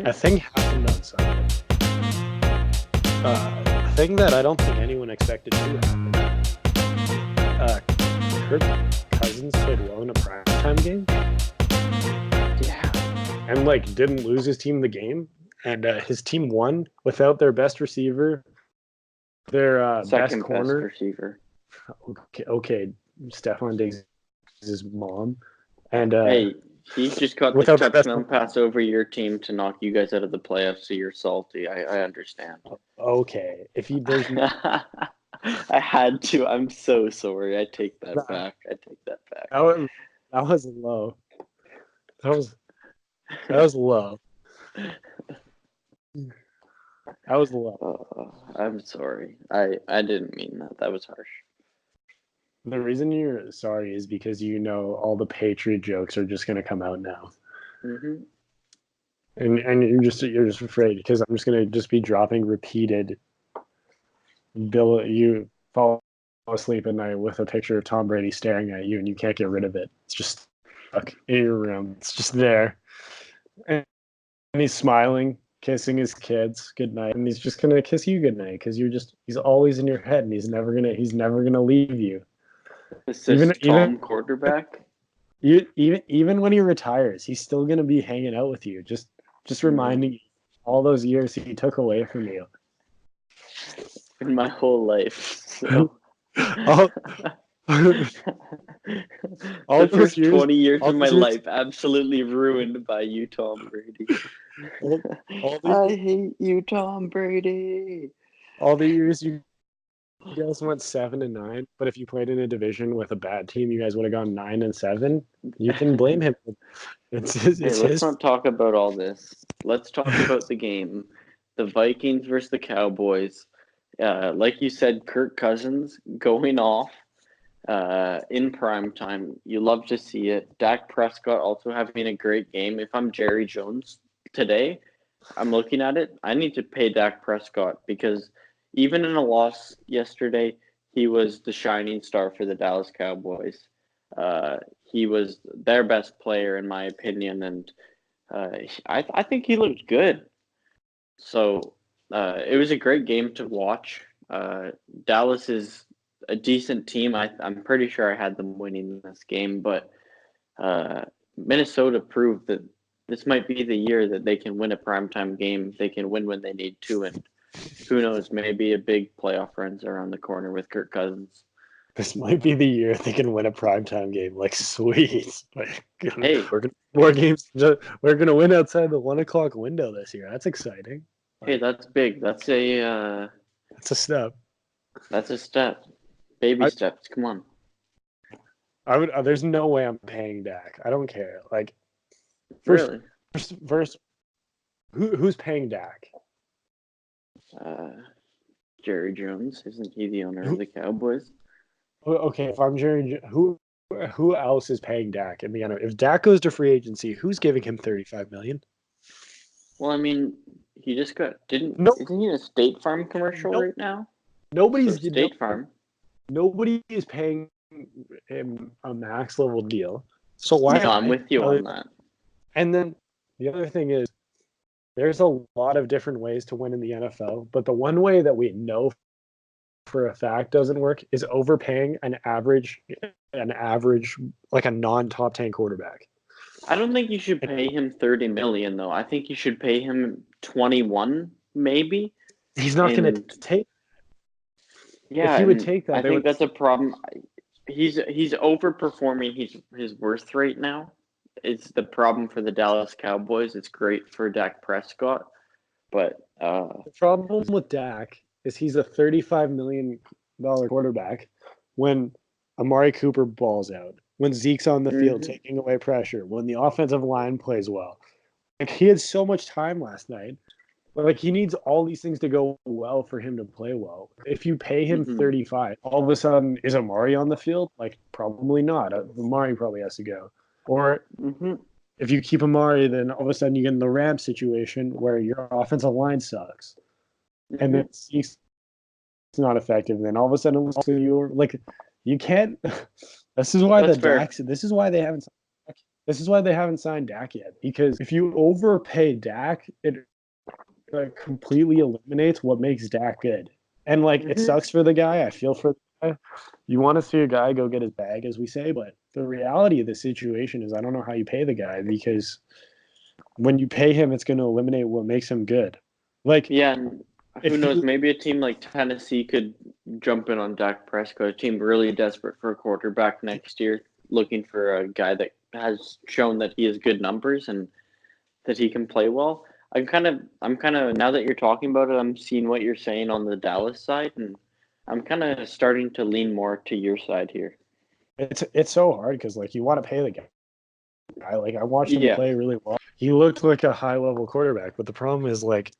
A thing happened on Sunday. A thing that I don't think anyone expected to happen. Kirk Cousins played well in a primetime game. Yeah. And didn't lose his team the game. And his team won without their best receiver, their Second best corner. receiver. Okay, Stephon Diggs' his mom. And hey, he just caught the touchdown pass over your team to knock you guys out of the playoffs, so you're salty. I understand. Okay. There's I had to. I'm so sorry. I take that back. That was low. That was low. That was low. I'm sorry. I didn't mean that. That was harsh. The reason you're sorry is because all the Patriot jokes are just gonna come out now. Mm-hmm. And you're just afraid because I'm just gonna be dropping repeated. Bill, you fall asleep at night with a picture of Tom Brady staring at you, and you can't get rid of it. It's just stuck in your room. It's just there, and he's smiling, kissing his kids goodnight, and he's just gonna kiss you goodnight because he's always in your head, and he's never gonna leave you. Tom quarterback. Even when he retires, he's still gonna be hanging out with you, just reminding you all those years he took away from you. In my whole life. So. all the first 20 years of my life absolutely ruined by you, Tom Brady. I hate you, Tom Brady. All the years you guys went 7-9, but if you played in a division with a bad team, you guys would have gone 9-7. You can blame him. Let's not talk about all this. Let's talk about the game. The Vikings versus the Cowboys. Like you said, Kirk Cousins going off in prime time. You love to see it. Dak Prescott also having a great game. If I'm Jerry Jones today, I'm looking at it. I need to pay Dak Prescott because even in a loss yesterday, he was the shining star for the Dallas Cowboys. He was their best player, in my opinion, and I think he looked good. So it was a great game to watch. Dallas is a decent team. I'm pretty sure I had them winning this game, but Minnesota proved that this might be the year that they can win a primetime game. They can win when they need to, and who knows, maybe a big playoff run's around the corner with Kirk Cousins. This might be the year they can win a primetime game. Sweet. Hey, we're gonna more games. We're gonna win outside the 1:00 window this year. That's exciting. Hey, that's big. That's a step. That's a step. Baby steps. Come on. There's no way I'm paying Dak. I don't care. Really? First, who's paying Dak? Jerry Jones. Isn't he the owner of the Cowboys? Okay, if I'm Jerry, who else is paying Dak in the NFL? If Dak goes to free agency, who's giving him $35 million? Well, I mean, he just got isn't he in a State Farm commercial right now? Nobody's State Farm. Nobody is paying him a max level deal. So why? No, I'm with you on that. And then the other thing is, there's a lot of different ways to win in the NFL, but the one way that we know for a fact doesn't work is overpaying an average like a non-top 10 quarterback. I don't think you should pay him $30 million though. I think you should pay him 21 maybe. He's not going to take. Yeah, if he would take that, I think that's a problem. He's overperforming his worth right now. It's the problem for the Dallas Cowboys. It's great for Dak Prescott, but the problem with Dak is he's a $35 million quarterback when Amari Cooper balls out, when Zeke's on the field taking away pressure, when the offensive line plays well. He had so much time last night. He needs all these things to go well for him to play well. If you pay him 35, all of a sudden, is Amari on the field? Probably not. Amari probably has to go. Or if you keep Amari, then all of a sudden you get in the Rams situation where your offensive line sucks. And then Zeke's not effective. And then all of a sudden you're you can't. This is why This is why they haven't. This is why they haven't signed Dak yet. Because if you overpay Dak, it completely eliminates what makes Dak good. And like, it sucks for the guy. I feel for the guy. You want to see a guy go get his bag, as we say, but the reality of the situation is I don't know how you pay the guy, because when you pay him, it's going to eliminate what makes him good. Like, yeah, and who knows? Maybe a team like Tennessee could jump in on Dak Prescott, a team really desperate for a quarterback next year, looking for a guy that has shown that he has good numbers and that he can play well. I'm kind of now that you're talking about it, I'm seeing what you're saying on the Dallas side, and I'm kind of starting to lean more to your side here. It's so hard because like you want to pay the guy. Like I watched him play really well. He looked like a high level quarterback, but the problem is like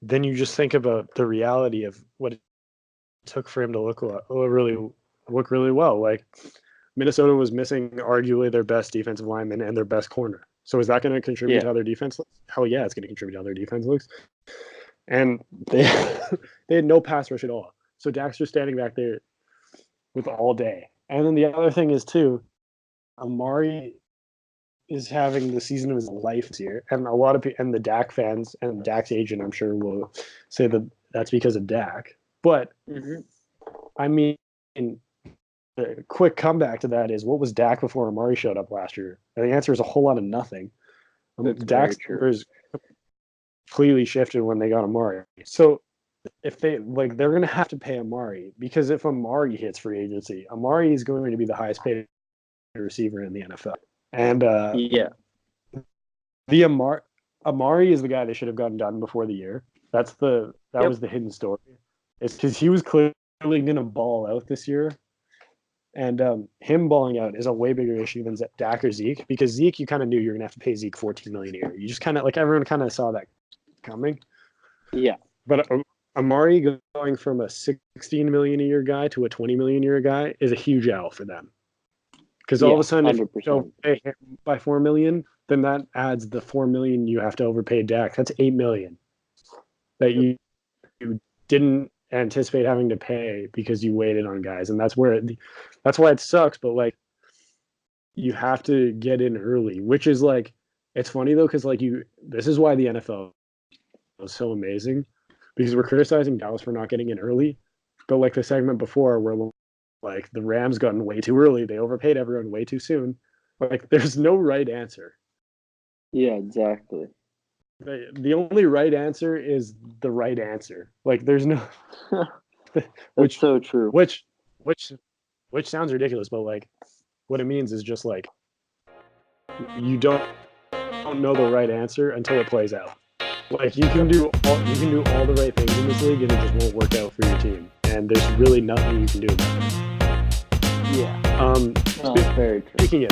then you just think about the reality of what it took for him to look really well. Like Minnesota was missing arguably their best defensive lineman and their best corner. So is that going to contribute to other defense looks? Hell yeah, it's going to contribute to other defense looks. And they had no pass rush at all. So Dak's just standing back there with all day. And then the other thing is too, Amari is having the season of his life this year, and a lot of people, and the Dak fans and Dak's agent, I'm sure, will say that that's because of Dak. But I mean, the quick comeback to that is, what was Dak before Amari showed up last year? And the answer is a whole lot of nothing. Dak's numbers completely shifted when they got Amari. So if they're going to have to pay Amari, because if Amari hits free agency, Amari is going to be the highest paid receiver in the NFL. And the Amari is the guy they should have gotten done before the year. That was the hidden story. It's because he was clearly going to ball out this year, and him balling out is a way bigger issue than Dak or Zeke, because Zeke, you kind of knew you're going to have to pay Zeke $14 million a year. You just kind of everyone kind of saw that coming. Yeah, but Amari going from a $16 million a year guy to a $20 million a year guy is a huge L for them. Because all of a sudden, 100%. If you overpay him by $4 million, then that adds the $4 million you have to overpay Dak. That's $8 million that you didn't anticipate having to pay because you waited on guys, and that's why it sucks. But like, you have to get in early, which is like, it's funny though, because like this is why the NFL is so amazing, because we're criticizing Dallas for not getting in early, but like the segment before where like the Rams got in way too early, they overpaid everyone way too soon. Like there's no right answer. Yeah, exactly. The only right answer is the right answer. Like there's no That's so true. Which sounds ridiculous, but like what it means is just like you don't know the right answer until it plays out. Like you can do all the right things in this league and it just won't work out for your team. And there's really nothing you can do about it. Yeah. That's very true. Speaking of